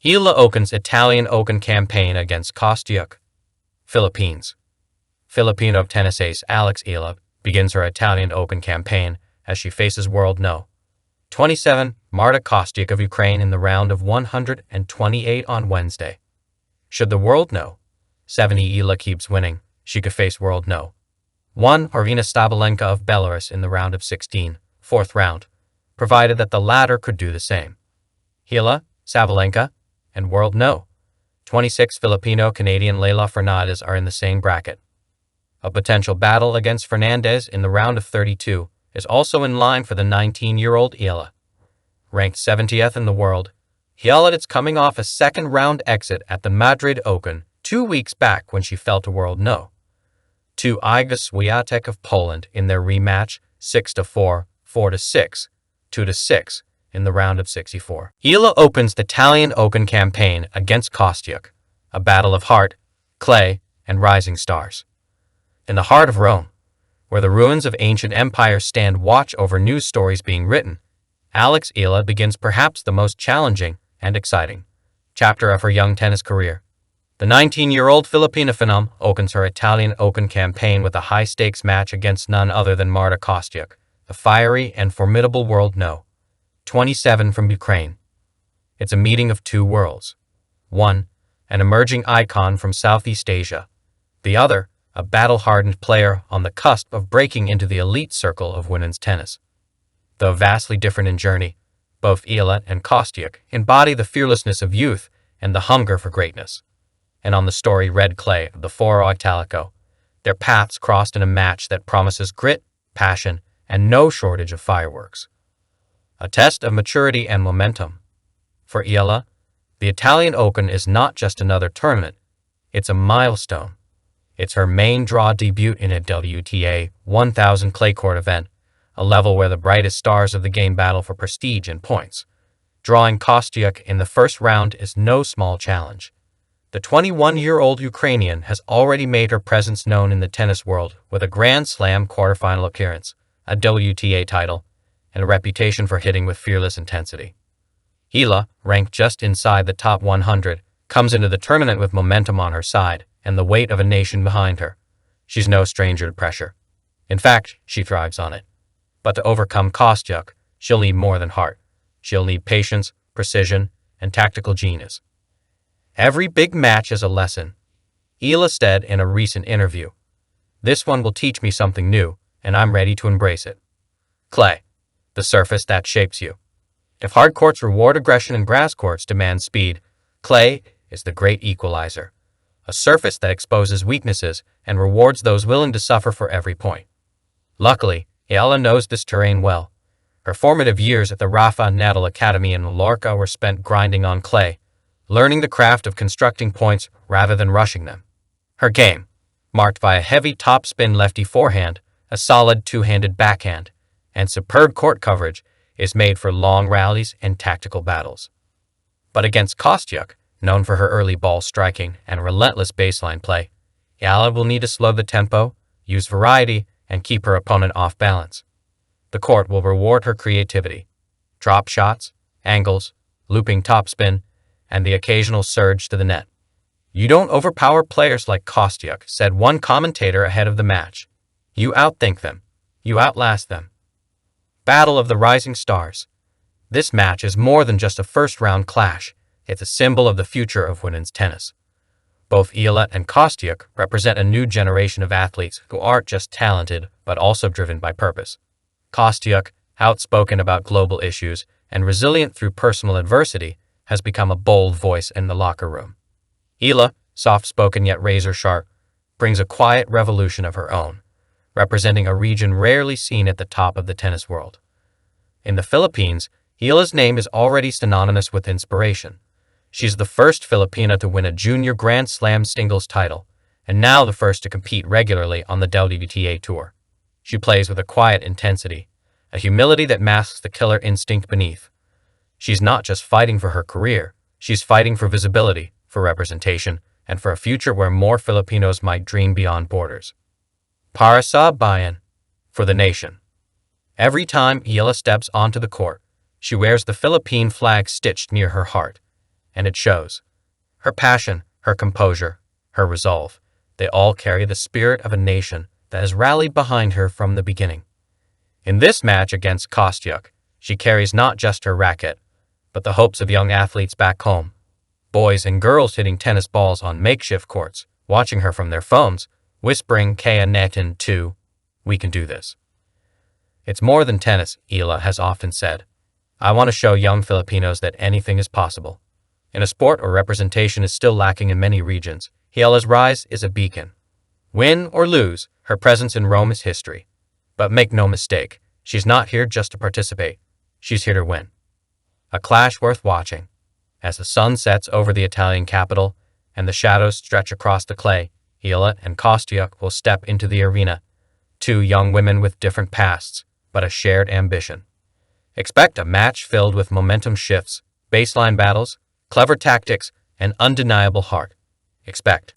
Eala opens Italian Open campaign against Kostyuk, Philippines. Filipino tennis ace Eala begins her Italian Open campaign as she faces world No. 27 Marta Kostyuk of Ukraine in the round of 128 on Wednesday. Should the world No. 70 Eala keeps winning, she could face world No. 1 Arina Sabalenka of Belarus in the round of 16, fourth round, provided that the latter could do the same. Eala, Sabalenka, and world No. 26 Filipino-Canadian Leila Fernandez are in the same bracket. A potential battle against Fernandez in the round of 32 is also in line for the 19-year-old Eala. Ranked 70th in the world, Eala is coming off a second-round exit at the Madrid Open 2 weeks back when she fell to world No. 2 Iga Swiatek of Poland in their rematch 6-4, 4-6, 2-6 in the round of 64. Eala opens the Italian Open campaign against Kostyuk, a battle of heart, clay, and rising stars. In the heart of Rome, where the ruins of ancient empires stand watch over news stories being written, Eala begins perhaps the most challenging and exciting chapter of her young tennis career. The 19-year-old Filipina phenom opens her Italian Open campaign with a high-stakes match against none other than Marta Kostyuk, the fiery and formidable world No. 27 from Ukraine. It's a meeting of two worlds. One, an emerging icon from Southeast Asia. The other, a battle-hardened player on the cusp of breaking into the elite circle of women's tennis. Though vastly different in journey, both Eala and Kostyuk embody the fearlessness of youth and the hunger for greatness. And on the story red clay of the Foro Italico, their paths crossed in a match that promises grit, passion, and no shortage of fireworks. A test of maturity and momentum. For Eala, the Italian Open is not just another tournament, it's a milestone. It's her main draw debut in a WTA 1000 clay court event, a level where the brightest stars of the game battle for prestige and points. Drawing Kostyuk in the first round is no small challenge. The 21-year-old Ukrainian has already made her presence known in the tennis world with a Grand Slam quarterfinal appearance, a WTA title, and a reputation for hitting with fearless intensity. Eala, ranked just inside the top 100, comes into the tournament with momentum on her side and the weight of a nation behind her. She's no stranger to pressure. In fact, she thrives on it. But to overcome Kostyuk, she'll need more than heart. She'll need patience, precision, and tactical genius. Every big match is a lesson. Eala said in a recent interview, "This one will teach me something new, and I'm ready to embrace it." Clay, the surface that shapes you. If hard courts reward aggression and grass courts demand speed, clay is the great equalizer. A surface that exposes weaknesses and rewards those willing to suffer for every point. Luckily, Eala knows this terrain well. Her formative years at the Rafa Nadal Academy in Mallorca were spent grinding on clay, learning the craft of constructing points rather than rushing them. Her game, marked by a heavy topspin lefty forehand, a solid two-handed backhand, and superb court coverage, is made for long rallies and tactical battles. But against Kostyuk, known for her early ball striking and relentless baseline play, Eala will need to slow the tempo, use variety, and keep her opponent off balance. The court will reward her creativity. Drop shots, angles, looping topspin, and the occasional surge to the net. "You don't overpower players like Kostyuk," said one commentator ahead of the match. "You outthink them. You outlast them." Battle of the Rising Stars. This match is more than just a first-round clash. It's a symbol of the future of women's tennis. Both Eala and Kostyuk represent a new generation of athletes who aren't just talented, but also driven by purpose. Kostyuk, outspoken about global issues and resilient through personal adversity, has become a bold voice in the locker room. Eala, soft-spoken yet razor-sharp, brings a quiet revolution of her own, representing a region rarely seen at the top of the tennis world. In the Philippines, Eala's name is already synonymous with inspiration. She's the first Filipina to win a junior Grand Slam singles title, and now the first to compete regularly on the WTA Tour. She plays with a quiet intensity, a humility that masks the killer instinct beneath. She's not just fighting for her career, she's fighting for visibility, for representation, and for a future where more Filipinos might dream beyond borders. Para sa bayan, for the nation. Every time Eala steps onto the court, she wears the Philippine flag stitched near her heart, and it shows. Her passion, her composure, her resolve, they all carry the spirit of a nation that has rallied behind her from the beginning. In this match against Kostyuk, she carries not just her racket, but the hopes of young athletes back home. Boys and girls hitting tennis balls on makeshift courts, watching her from their phones, whispering Kaya Netin too, we can do this. It's more than tennis, Eala has often said. I want to show young Filipinos that anything is possible. In a sport where representation is still lacking in many regions, Eala's rise is a beacon. Win or lose, her presence in Rome is history. But make no mistake, she's not here just to participate. She's here to win. A clash worth watching. As the sun sets over the Italian capital and the shadows stretch across the clay, Eala and Kostyuk will step into the arena. Two young women with different pasts, but a shared ambition. Expect a match filled with momentum shifts, baseline battles, clever tactics, and undeniable heart. Expect